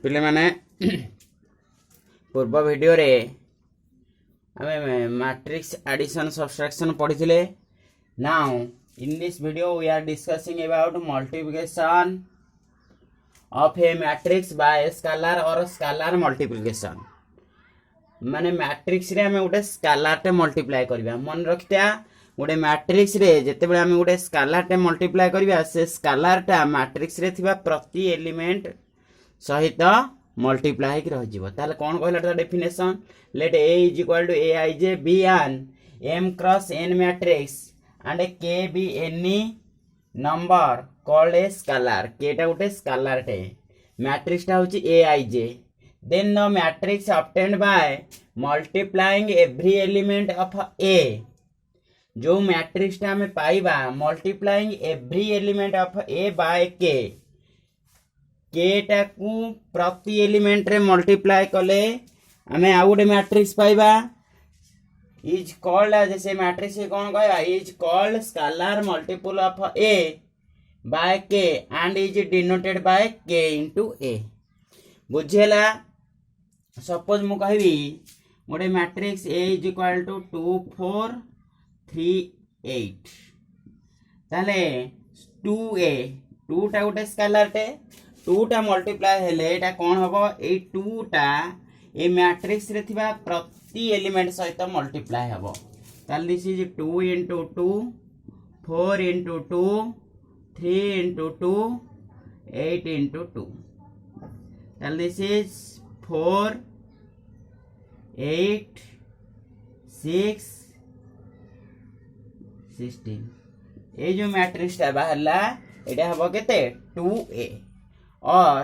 पिले माने पूर्व वीडियो रे हमें मैट्रिक्स एडिशन सब्सट्रैक्शन पढ़ी थे। Now in this video we are discussing about multiplication of a matrix by scalar और स्केलर मल्टीप्लिकेशन। माने मैट्रिक्स रे हमें गोटे स्केलर टे मल्टीप्लाई करबा। मन रखिता गोटे मैट्रिक्स रे जेते बेले हमें गोटे स्केलर टे मल्टीप्लाई करबा से स्केलर टा मैट्रिक्स रे थिबा प्रति एलिमेंट सहित मल्टीप्लाई रह जीवो। ताले कोन कहला definition let a is equal to aij be an m cross n matrix and k be any number called a scalar। k टा गोटे स्केलर टे मैट्रिक्स टा होची aij। then the matrix obtained by multiplying every element of a। जो matrix टा हमें पाइबा multiplying every element of a by k। K टाकू प्रति एलिमेंट रे मल्टीप्लाई कले हमें आउ गोटे मैट्रिक्स पाइबा इज कॉल्ड जैसे मैट्रिक्स के कौन कहबा is called scalar multiple of a by k and is denoted by k into a। बुझेला सपोज मु कहबी गोटे matrix a is equal to 2 4 3 8 ताले 2a 2 टा गोटे स्केलर टे 2 टा मल्टीप्लाई हेले एटा कोन हबो ए 2 टा ए मैट्रिक्स रे थिबा प्रति एलिमेंट सहित मल्टीप्लाई हबो। ताल this is 2 into 2 4 into 2 3 into 2 8 into 2। ताल दिस इज 4 8 6 16। ए जो मैट्रिक्स टा बाहरला एटा हबो केते 2a और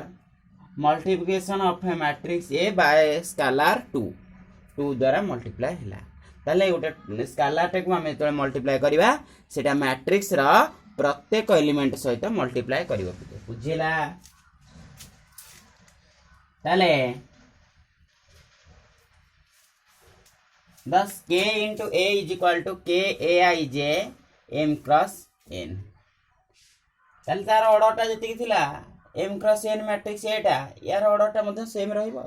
multiplication of a matrix A bye scalar 2 द्वारा मल्टीप्लाई हैला। ताले गोटे स्केलर टे को हमें तो मल्टीप्लाई करबा सेटा मैट्रिक्स रा प्रत्येक एलिमेंट सहित मल्टीप्लाई करबो। बुझिला ताले thus k into a is equal to k aij m cross n। ताले तार ऑर्डर टा जति थिला m cross n मैट्रिक्स एटा यार ऑर्डर टा मधे सेम रहइबो।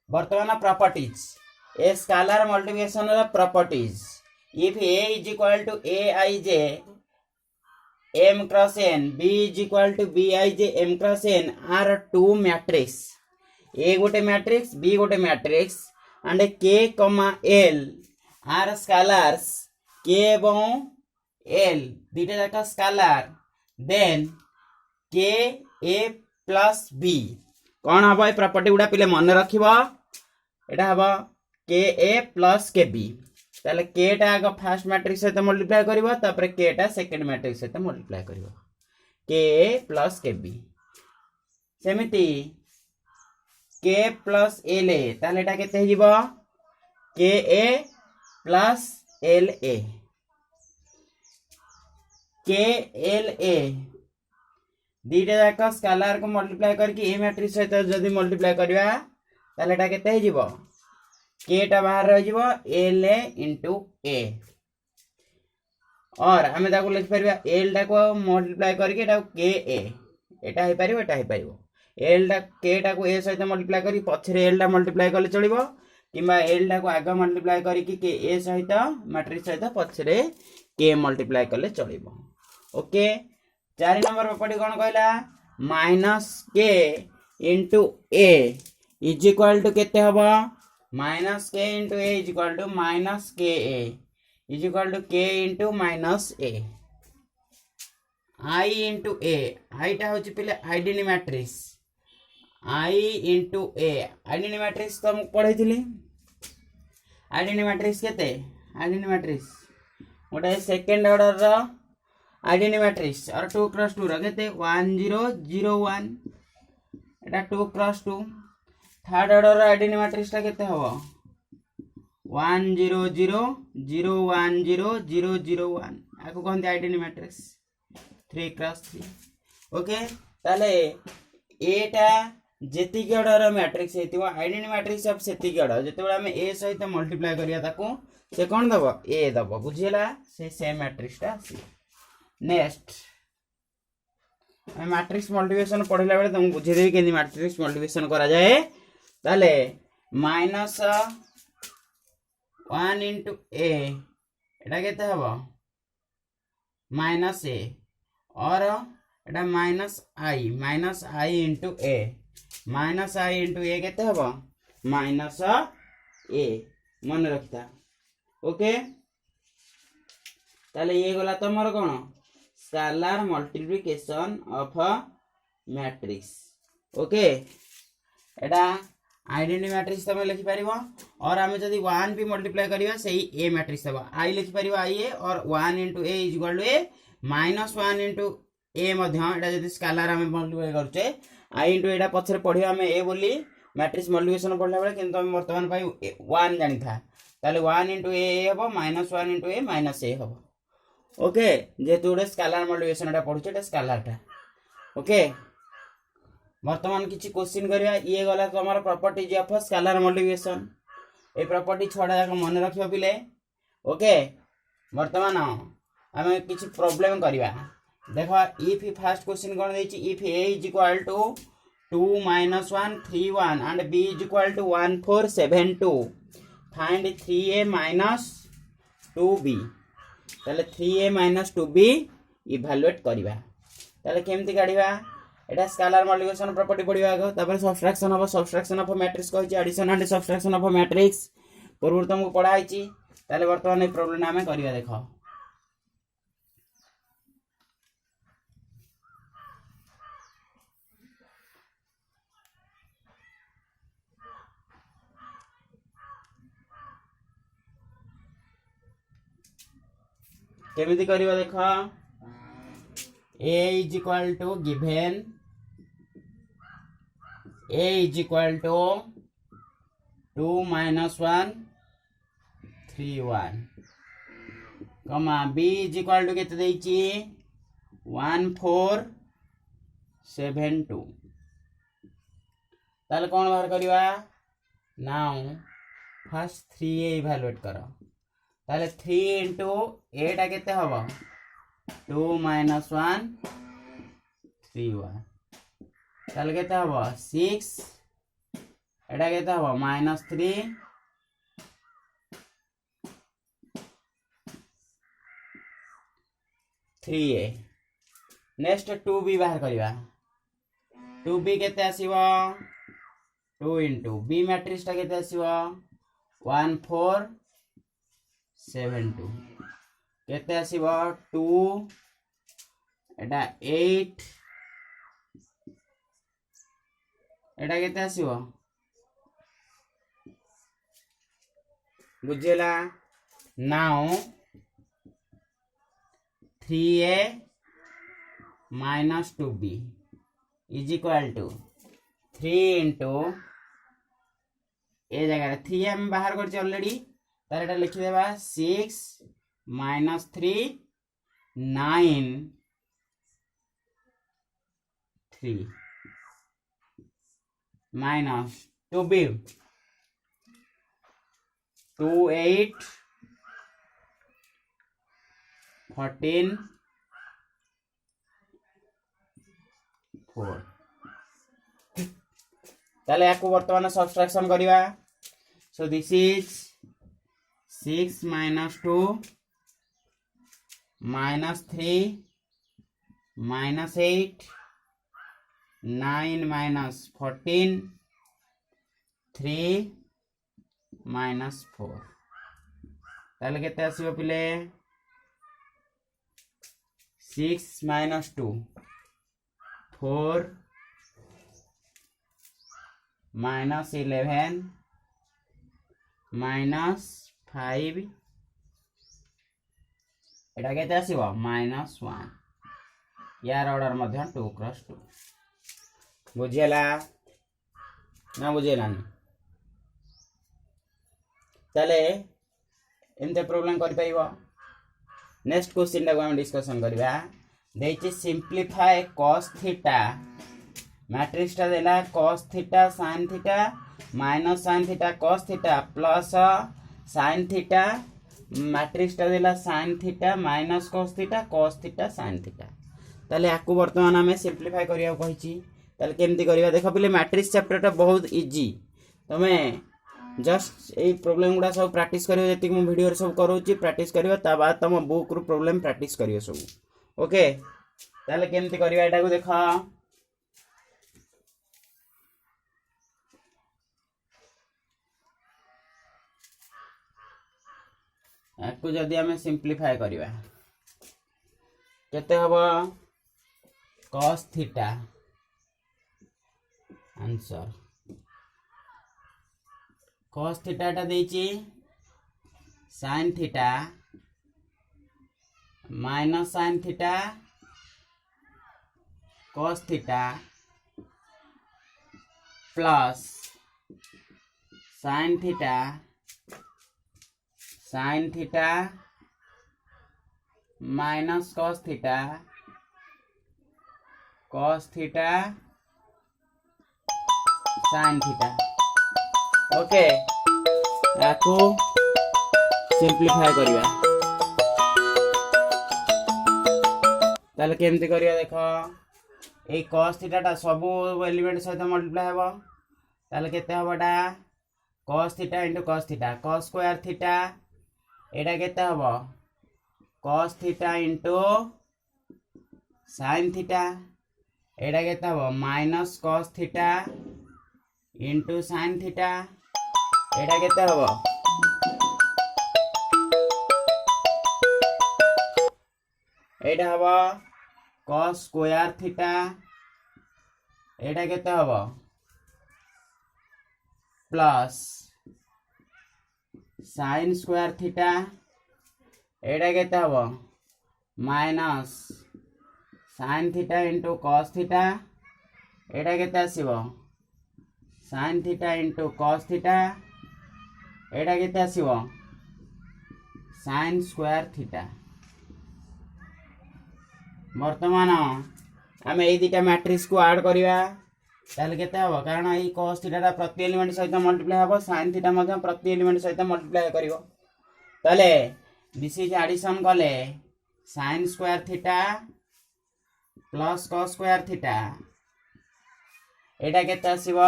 वर्तमान प्रॉपर्टीज ए स्केलर मल्टीप्लिकेशन रा properties if a is equal to aij m cross n b is equal to bij m cross n are two matrix a गोटे matrix b गोटे matrix and k l are scalars k एवं l दीटा जाका scalar then k a plus b कौन हबो a property गुडा पिले मन रखिबो एटा हबो k a plus k b। ताले k टा आगे फर्स्ट मैट्रिक्स सहित मल्टीप्लाई करिवो तापर k टा सेकंड मैट्रिक्स सहित मल्टीप्लाई करिवो k a plus k b। सेमिति k plus l a ताले एटा केते हिजिबो k a plus l a k l a दीटा जाक स्केलर को मल्टीप्लाई करके ए मैट्रिक्स सहित जदी मल्टीप्लाई करबा ताले एटा केते हिजिबो k टा बाहर रह जिवो l a into a और हमें ताको लिख परबा l टा को मल्टीप्लाई करके एटा k a Etah hey परिबो Etah hey परिबो l टा k टा को a सहित मल्टीप्लाई करी पछरे l टा मल्टीप्लाई करले चलिबो किबा l टा को आगे मल्टीप्लाई करी के a सहित मैट्रिक्स सहित पछरे k मल्टीप्लाई करले चलिबो। ओके 4 नंबर प्रॉपर्टी कोन कहला minus k into a is equal to केते हबो minus k into a is equal to minus k a is equal to k into minus a i into a i टा होची पहिले identity matrix i into a identity matrix तो हम पढैथिली। Identity matrix केते identity matrix गोटे second order रो identity matrix और 2 क्रॉस 2 रखते 1 0 0 1 एटा 2 cross 2। Third order identity matrix टा केते हबो 1 0 0 0 1 0 0 0 1 आको कहंती आइडेंटिटी मैट्रिक्स 3 क्रॉस 3। ओके ताले एटा जेति के ऑर्डर मैट्रिक्स हेतिबो आइडेंटिटी मैट्रिक्स ऑफ सेति के ऑर्डर जेते हम a सहित मल्टीप्लाई करिया ताको से कोन दबो a दबो। बुझिला से सेम मैट्रिक्स टा आसी। नेक्स्ट मैट्रिक्स मल्टिप्लिकेशन पढ़ला बेले तुमको बुझेदेवी केमती मैट्रिक्स मल्टिप्लिकेशन करा जाए ताले माइनस 1 इंटू ए एटा केते हबो माइनस ए और एटा माइनस आई इंटू ए केते हबो माइनस ए मन रखता ओके ताले ये गला तमर कोन scalar multiplication of matrix okay एटा आइडेंटिटी मैट्रिक्स तमे लिखि परिबो और आमे जदी 1 भी मल्टीप्लाई करिवा सही ए मैट्रिक्स हबो आई लिखि परिबो आई ए और 1 into A is equal to A minus 1 into A मध्य एटा जदी स्केलर आमे मल्टीप्लाई करछे आई इंटू एटा पछरे पढियो आमे ए बोली मैट्रिक्स मल्टिप्लिकेशन पढला बेले किंतु आमे वर्तमान पाई 1 जानि था ताले 1 इंटू ए हबो माइनस 1 इंटू ए माइनस ए हबो ओके जेतु गोटे स्केलर मल्टिप्लिकेशन एटा पढुछे एटा स्केलरटा ओके वर्तमान किछि क्वेश्चन करिया ये गला तमर properties of scalar multiplication a property छडा जाक मन रखियो पिले ओके वर्तमान आमे किछि प्रॉब्लम करिवा देखो इफ फर्स्ट क्वेश्चन कोन देछि if a is equal to 2 minus 1 3 1 and b is equal to 1 4 7 2 find 3a minus 2b ताले 3a minus 2b इवैल्यूएट करिवा ताले केमति काढिबा एटा स्केलर मल्टिप्लिकेशन प्रॉपर्टी पढिबा आगो तापर सब्ट्रैक्शन ऑफ मैट्रिक्स कहिछि addition and subtraction of matrix पूर्व तुमको पढ़ा आइछि ताले वर्तमान ए प्रॉब्लम नामे करिवा देखो केमिति करिवा देखो a is equal to given a is equal to 2 minus 1 3 1 comma b is equal to केते देछि 1 4 7 2 ताले कोन बाहर करिवा नाउ फर्स्ट 3a इवैल्यूएट करो ताले 3 into 8 केते हबो 2 minus 1 3 1 ताले केते हबो 6 एटा केते हबो minus 3 3a नेक्स्ट 2b बाहर करिवा 2b केते आसीबो 2 into b मैट्रिक्स ता केते आसीबो 1 4 7 2 केते आसीबो 2 एटा 8 एटा केते आसीबो बुझेला now 3a minus 2b is equal to 3 into ए जगह 3 हम बाहर कर ऑलरेडी तार एटा लिखि देबा 6 minus 3 9 3 minus 2b 2 8 14 4 ताले याको वर्तमान सब्ट्रैक्शन करिवा so this is 6 minus 2 minus 3 minus 8 9 minus 14 3 minus 4 ताले केते आसीबो पिले 6 minus 2 4 minus 11 minus 5 एटा केते आसीबो -1 यार ऑर्डर मध्ये 2 क्रॉस 2 बुझेला ना बुझेला ताले एंते प्रॉब्लम कर पाइबो नेक्स्ट क्वेश्चन टा हम डिस्कशन करबा देछि सिंपलीफाई cos थीटा मैट्रिक्स टा देला cos theta sin theta minus sin theta cos theta plus sin theta matrix टा देला sin theta minus cos theta sin theta ताले याकू वर्तमान आम सिंप्लीफाई करिया कहिछि ताले केमती करिया देख पिले मैट्रिक्स चैप्टरटा बहुत इजी तमे जस्ट ए प्रॉब्लम गुडा सब प्रैक्टिस करियो जति मो वीडियो रे सब करूछि प्रैक्टिस करियो ता बाद तुम बुक रु प्रॉब्लम प्रैक्टिस करियो सब ओके ताले केमती करिया एटा को देखा याकू जदि आम सिंप्लीफाई करिया केते हबो cos theta answer cos theta टा देछि sin theta minus sin theta cos theta plus sin theta minus cos theta sin theta okay याकू सिंप्लीफाई करिया ताले केमती करिया देखो ए cos थीटा टा सब एलिमेंट सहित मल्टीप्लाई हेबो ताले केते हबोटा cos theta into cos theta cos square theta एटा केते हबो cos theta into sin theta एटा केते हबो minus cos theta into sin theta एटा केते हबो एटा हबो cos स्क्वायर थीटा एटा केते हबो प्लस sin स्क्वायर थीटा एटा केते हबो minus sin theta into cos theta एटा केते आसीबो sin theta into cos theta एटा केते आसीबो sin स्क्वायर थीटा वर्तमान आम ए दुटा मैट्रिक्स को ऐड करिया ताले केते हबो कारण ए cos थीटा टा प्रति एलिमेंट सहित मल्टीप्लाई हबो sin थीटा मध्ये प्रति एलिमेंट सहित मल्टीप्लाई करिवो ताले दिस इज एडिशन कले sin square theta plus cos square theta एटा केते आसीबो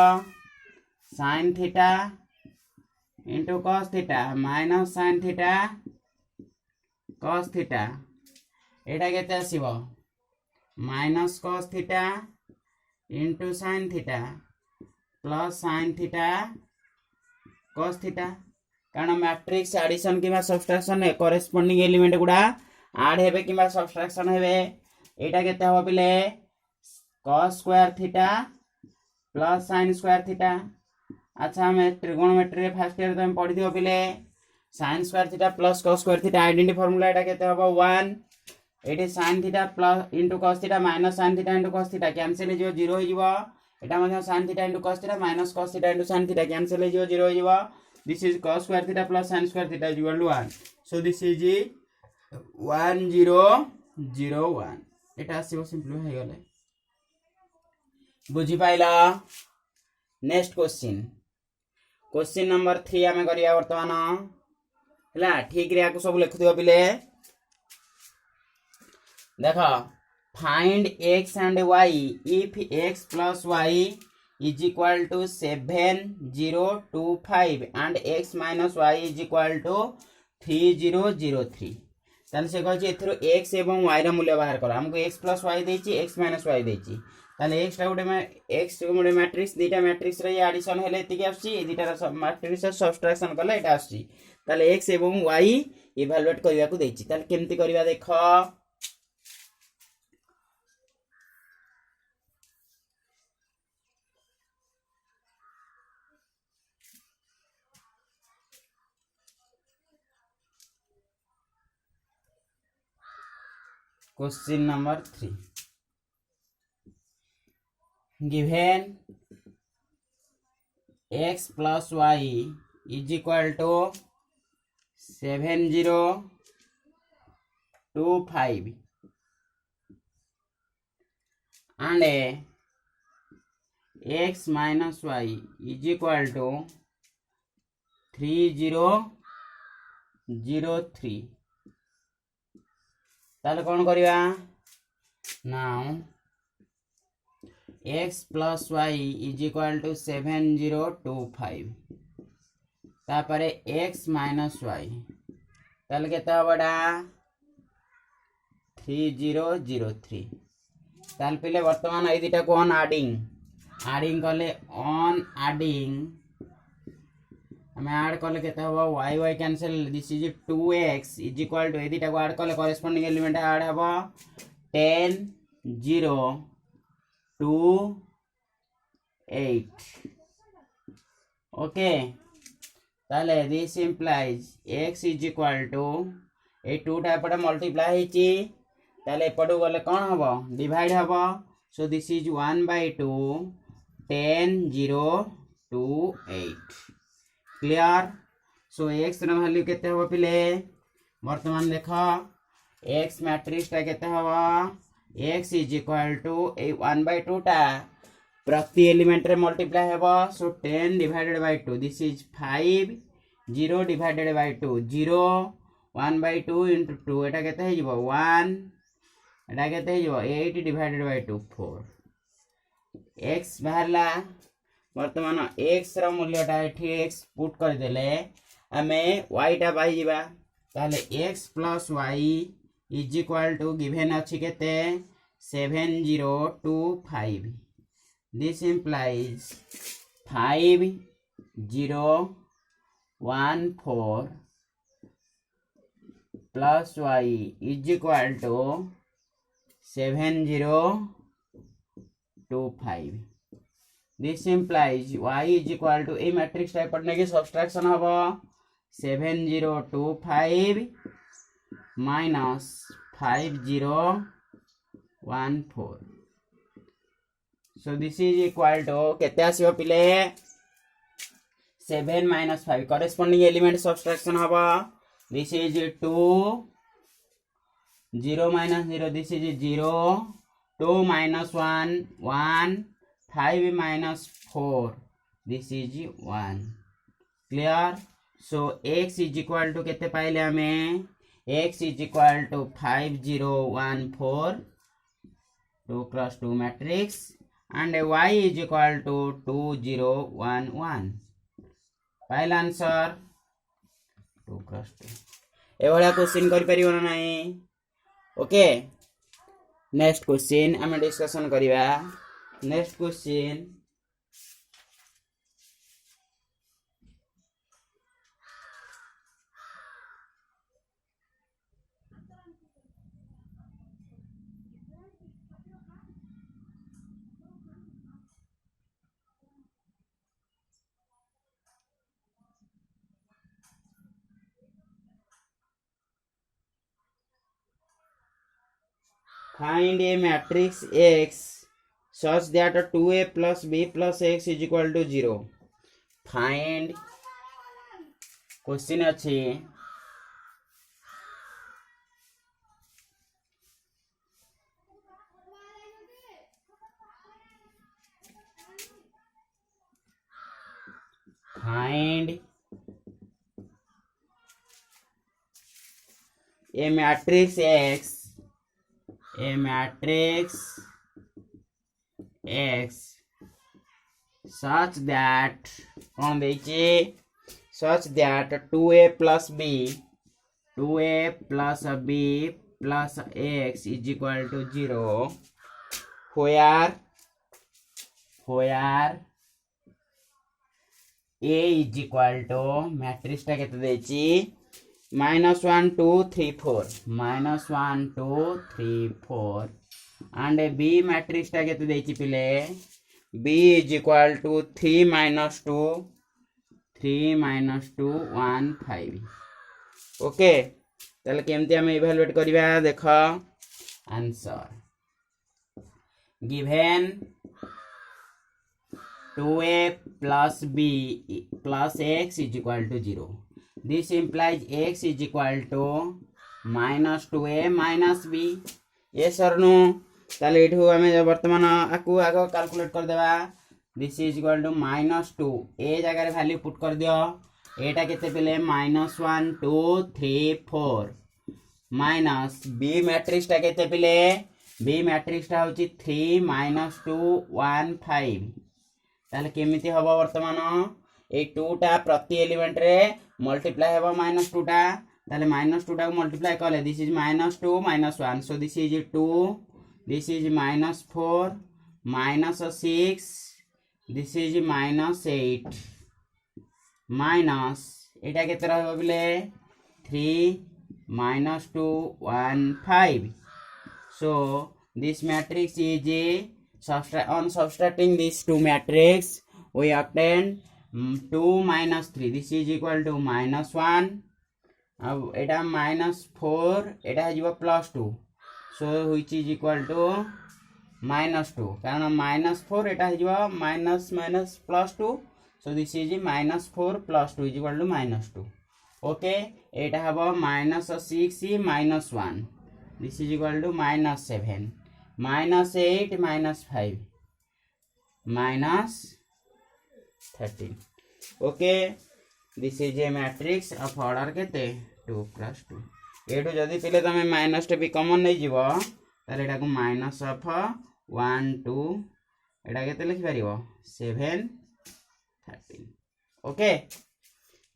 sin theta into cos theta minus sin theta cos theta एटा केते आसीबो minus cos theta into sin theta plus sin theta cos theta कारण matrix addition किबा subtraction corresponding element गुडा add हेबे किबा सब्ट्रैक्शन हेबे एटा केते हबो पिले cos square theta plus sin square theta अच्छा हमें ट्रिगोनोमेट्री फर्स्ट ईयर तो हम पढ़ी दियो पिले sin square theta plus cos square theta identity formula एटा केते हबो 1 एटी sin theta plus into cos theta minus sin theta into cos theta cancel हो जिवो 0 हो जिवो एटा मध्ये sin theta into cos theta minus cos theta into sin theta cancel हो जिवो 0 हो जिवो this is cos square theta plus sin square theta is equal to 1 so this is 1001 Etah आसीबो simple हो गले बुझी पाइला नेक्स्ट क्वेश्चन नंबर 3 आमे करिया वर्तमान हला ठीक रे आको सब लिख दियो पिले देखो find x and y if x plus y is equal to 7 0 2 5 and x minus y is equal to 3 0 0 3 ताले से कहछि एथरो x एवं y रा मूल्य बाहर करो हमको x plus y देछि x minus y देछि ताले x टा गुटे x गुटे मैट्रिक्स दीटा मैट्रिक्स रे एडिशन हेले एतिके आछि दीटा रा मैट्रिक्स सब्ट्रैक्शन कले एटा आछि ताले x एवं y इवैल्यूएट करिया को देछि ताले केमति करिया देखो Question number 3 given x plus y is equal to 7025 and x minus y is equal to 3003 ताले कौन करिया now x plus y is equal to 7025 तापर x minus y ताले केता बड़ा 3003 ताल पिले वर्तमान ए दिटा को ऑन एडिंग कले ऑन एडिंग हमें ऐड कले केता हो y y cancel this is 2x is equal to ए दिटा को ऐड कले करेस्पोंडिंग एलिमेंट ऐड हबो 10 0 2 8 ओके ताले this implies x is equal to ए 2 टा एपटे मल्टीप्लाई हेची ताले एपटू गले कोन हबो डिवाइड हबो सो this is 1/2 10 0 2 8 clear so x ର वैल्यू केते हबो पिले वर्तमान देखो x मैट्रिक्स टा केते हबो x इज इक्वल टू ए 1/2 टा प्रति एलिमेंट रे मल्टीप्लाई हेबो सो 10 divided by 2 this is 5 0 divided by 2 0 1/2 into 2 एटा केते हे जिवो 1 एटा केते हे जिवो 8 डिवाइडेड बाय 2 4 x बाहरला वर्तमान x रो मूल्य टा एठी x पुट कर देले हमें y टा पाई जिबा ताले x plus y is equal to given अछि केते 7025 this implies 5 0 1 4 plus y is equal to 7025 this implies y is equal to a matrix type पढ़ने की subtraction हबो 7025 minus 5014 so this is equal to केते आसीबो पिले 7 minus 5 corresponding element subtraction हबो this is 2 0 minus 0 this is 0 2 minus 1 1 5 minus 4 this is 1 clear so x is equal to केते पाइले हमें x is equal to 5014 2 cross 2 matrix and y is equal to 2011 फाइल answer 2 cross 2 एवढा question करि परिबो ना नाही ओके नेक्स्ट क्वेश्चन हम डिस्कशन करिवा next question Find a matrix X such that 2a plus b plus x is equal to 0. Find question अच्छी find a matrix X such that such that 2a plus b plus x is equal to 0 where a is equal to matrix टा केते देछि -1 2 3 4 -1 2 3 4 and b matrix टा केते देछि पिले b is equal to 3 minus 2 1 5 okay ताले केमती हम इवैल्यूएट करिवा देखो answer given 2a plus b plus x is equal to 0 this implies x is equal to minus 2a minus b yes or no ताले एठू हमें वर्तमान आकु आगो कैलकुलेट कर देबा दिस इज इक्वल टू -2 ए जगह रे वैल्यू पुट कर दियो एटा केते पेले -1 2 3 4 माइनस बी मैट्रिक्स टा केते पेले बी मैट्रिक्सटा हूँ 3 - 2 1 5 ताले केमिति हबो वर्तमान ए 2 टा प्रति एलिमेंट रे मल्टीप्लाई हेबो -2 टा ताले -2 टा को मल्टीप्लाई कले this is -2 -1 so this is 2 this is -4 -6 this is -8 minus एटा केते रहबो बिले 3 - 2 1 5 so this matrix is on subtracting these two matrix we obtain 2 - 3 this is equal to -1 अब एटा -4 एटा हो +2 so which is equal to -2 कारण -4 एटा हो minus +2 so this is -4 + 2 is equal to -2 okay एटा हबो -6 - 1 this is equal to -7 -8 -5 -13 okay this is a matrix of order केते 2 + 2 एटू जदी पिले तमे minus टे भी कॉमन नै जीवो ताले एटा को माइनस ऑफ 1 2 एटा केते लिखि परिबो 7 13 okay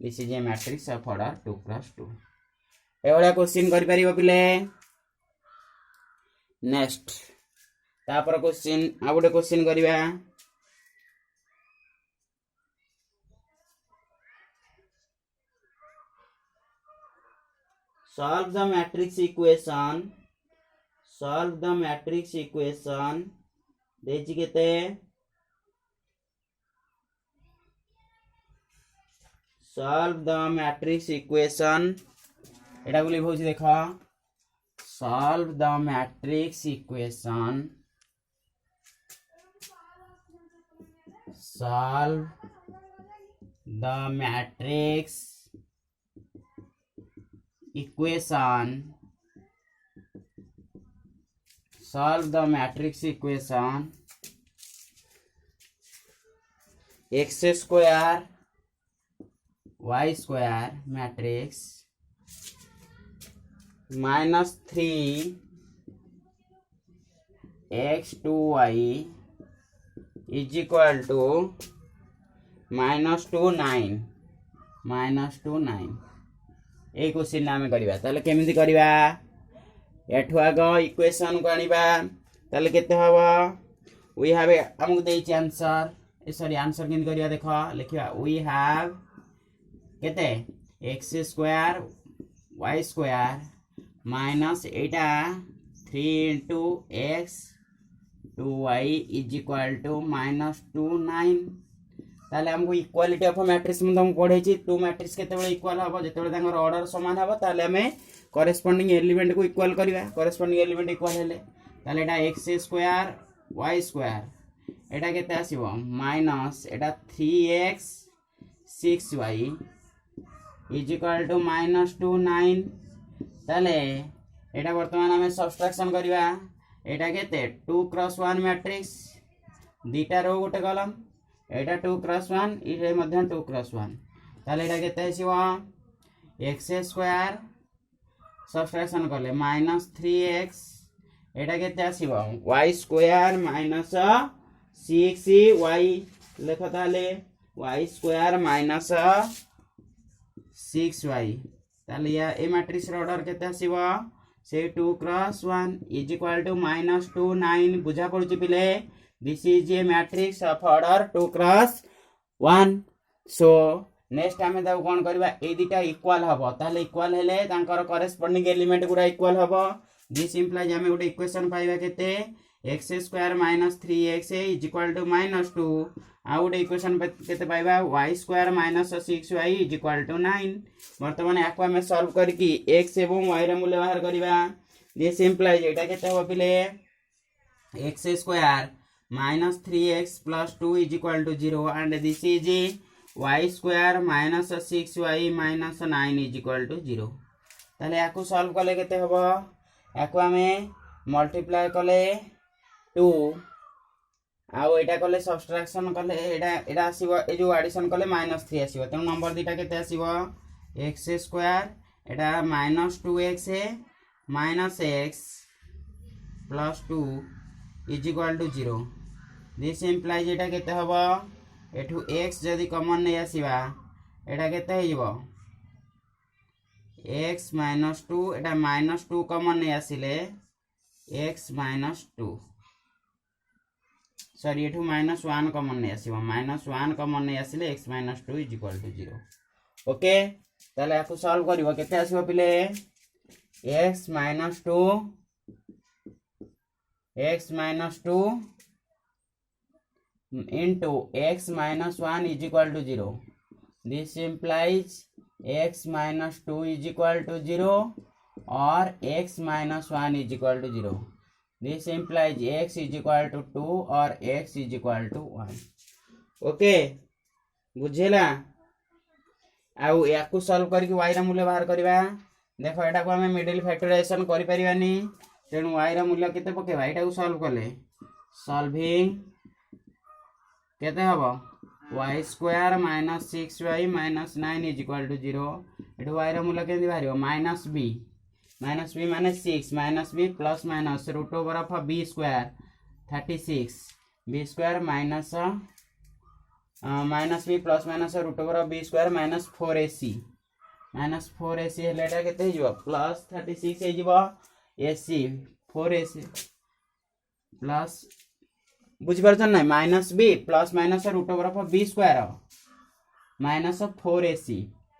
this is a matrix of order 2 + 2 एवढा क्वेश्चन करि परिबो पिले नेक्स्ट तापर क्वेश्चन आ गोटे क्वेश्चन करिबा solve the matrix equation देछि केते solve the matrix equation एटा बोली भौजी देखा solve the matrix equation solve the matrix equation x square y square matrix -3 x2y is equal to -2 9 A question नाम करिबा ताले केमिति करिबा एठु आग इक्वेशन को आनिबा ताले केते हबो वी हैव हमकु देछि आंसर सॉरी आंसर केन करिया देखो लिखिबा वी हैव केते x square y square minus Etah 3 * x 2y is equal to -2 9 ताले हमको इक्वालिटी ऑफ मैट्रिक्स में हम पढ़े छी टू मैट्रिक्स केते बेले इक्वल हबो जेते तांगर ऑर्डर समान हबो ताले हमें करेस्पोंडिंग एलिमेंट को इक्वल करिवा करेस्पोंडिंग एलिमेंट इक्वल हेले ताले एटा x स्क्वायर y स्क्वायर एटा केते आसीबो minus Etah 3x 6y is equal to -2 9 ताले एटा वर्तमान हमें सब्ट्रैक्शन करिवा एटा केते 2 क्रॉस 1 मैट्रिक्स दीटा रो गोटे कॉलम एटा 2 क्रॉस 1 इरे मध्य 2 क्रॉस 1 ताले एटा केते आसीबो x स्क्वायर सब्ट्रैक्शन करले -3x एटा केते आसीबो y स्क्वायर -6y लेखो ताले y स्क्वायर -6y ताले या ए मैट्रिक्स रो ऑर्डर केते आसीबो से 2 क्रॉस 1 इज इक्वल टू -2 9 बुझा पड़ुची पिले this is a matrix of order 2 cross 1 so next हमें दाउ कोन करबा ए दिटा इक्वल हबो ताले इक्वल हेले तांकर करेस्पोंडिंग एलिमेंट गुडा इक्वल हबो दिस इंप्लाइज हमें गोटे इक्वेशन पाइबा केते x square -3x is equal to -2 आ गोटे इक्वेशन केते पाइबा y square -6y is equal to 9 वर्तमान याको हमें सॉल्व करके x एवं y रे मूल्य बाहर करबा दिस इंप्लाइज एटा केते हो पिले x square -3x + 2 is equal to 0 and this is y square -6y - 9 is equal to 0 ताले याकू सॉल्व कले केते हबो याकू हमें मल्टीप्लाई कले 2 आ एटा कले सब्ट्रैक्शन कले एटा आसीबो ए जो एडिशन कले -3 आसीबो त नंबर दिटा केते आसीबो x square Etah -2x - x plus 2 is equal to 0 this implies एटा केते हबो एठू x जदि कॉमन नै आसीबा एटा केते हेइबो x माइनस 2 एटा माइनस 2 कॉमन नै आसिले x माइनस 2 सॉरी एठू माइनस 1 कॉमन नै आसीबो माइनस 1 कॉमन नै आसिले x minus 2 is equal to 0 okay ताले याकू सॉल्व करिवो केते आसीबो पिले x minus 2 into x minus 1 is equal to 0 this implies x minus 2 is equal to 0 or x minus 1 is equal to 0 this implies x is equal to 2 or x is equal to 1 okay बुझेला आउ याकू solve करके y रा मूल्य बाहर करबा देखो एटा को हमें मिडिल फैक्टराइजेशन करि परिबानी तेणु y रा मूल्य केते पकेबा एटा को सॉल्व करले सॉल्विंग केते हबो y square minus 6y minus 9 is equal to 0 एठो y रा मूल्य केति बाहरियो माइनस b माने 6 minus b plus minus root over of b square 36 b square minus b plus minus root over of b square minus 4ac हेले एटा केते हिजो plus 36 हे जिवो ac 4ac प्लस बुझी परछन नै minus b plus minus root over of b square minus 4ac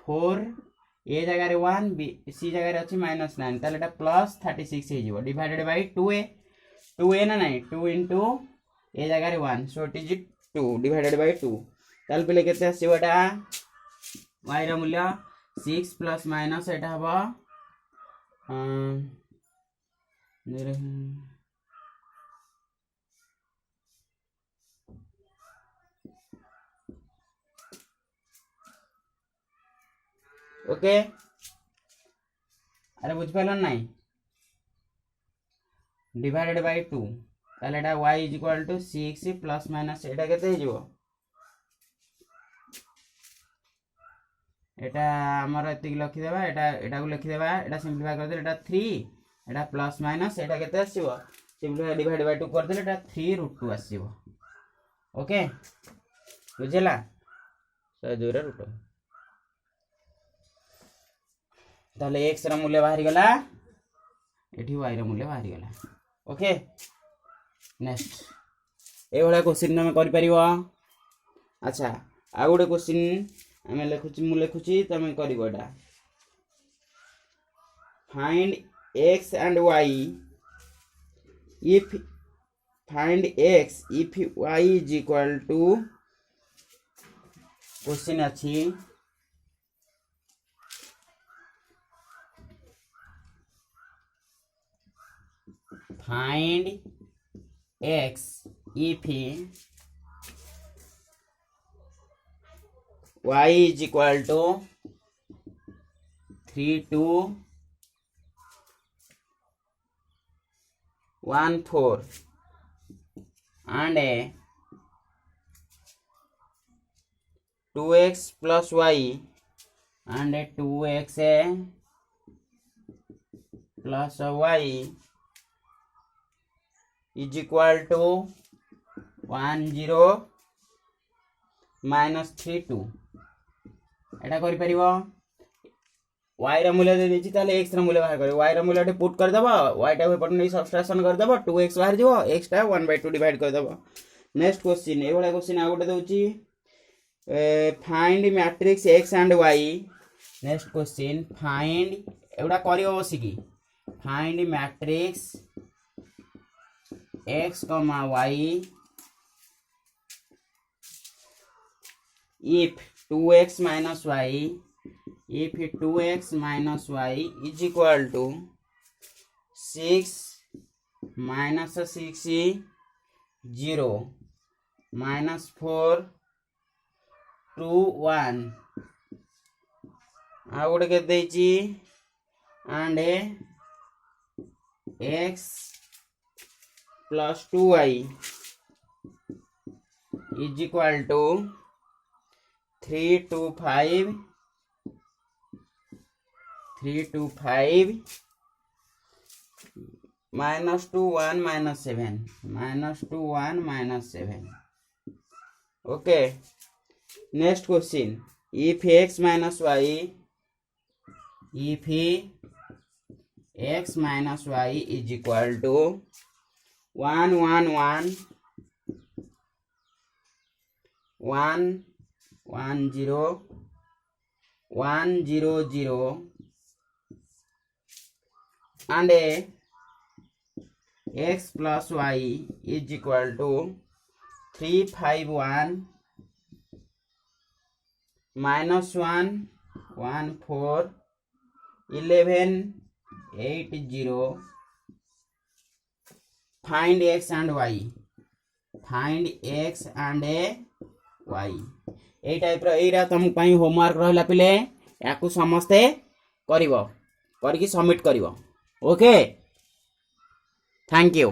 4 a जगह रे 1 b c जगह रे अछि माइनस 9 ताले एटा प्लस 36 हे जिवो डिवाइडेड बाय 2a ना नै 2 इनटू ए जगह रे 1 so it is 2 divided by 2 ताले पले केते आसीबो एटा y रा मूल्य 6 प्लस माइनस एटा हबो ओके अरे बुझ पालन नहीं डिवाइडेड बाय 2 ताले एटा y is equal to 6 plus minus एटा केते हिजो एटा हमर एति लिखि देबा एटा को लिखि देबा एटा सिंपलीफाई कर दे एटा 3 एटा प्लस माइनस एटा केते आसीबो सिंपलीफाई डिवाइड बाय 2 कर दे एटा 3 रूट 2 आसीबो ओके बुझला सो दूर रूट ताले x रा मूल्य बाहरी गला एठी y रा मूल्य बाहरी गला ओके नेक्स्ट ए वाला क्वेश्चन हम कर परिबो अच्छा आ गोटे क्वेश्चन हमें लिखुची तमे करिवो एटा find x and y if y is equal to question अछि find x if y is equal to 3 to 1 4 and 2x plus y and 2x plus y is equal to 1 0 minus 3 2 एटा करि परिबो y रा मूल्य दे देछि ताले x रा मूल्य बाहर करियो y रा मूल्य एटे पुट कर देबो y टा होय पटन सब्स्ट्रैक्शन कर देबो 2x बाहर जिवो x टा 1/2 डिवाइड कर देबो नेक्स्ट क्वेश्चन ए वाला क्वेश्चन आ गोटे दोछि find matrix x and y next question find एडा करियो बसिकी find matrix x, y if 2x minus y is equal to 6 minus 6 0 minus 4 2 1 आ गोटे के देछि and x plus 2y is equal to 3 to 5 3 to 5 -2 1 -7 -2 1 -7. Okay, next question. If x minus y is equal to 1 1 1 1 1 0 1 0 0 and x plus y is equal to 3 5 1 minus 1 1 4 11 8 0, find x and y. Find x and y. ए type रो एरा तुम पई homework रहला पिले याकू समस्ते करिवो करके सबमिट करिवो. Okay, thank you.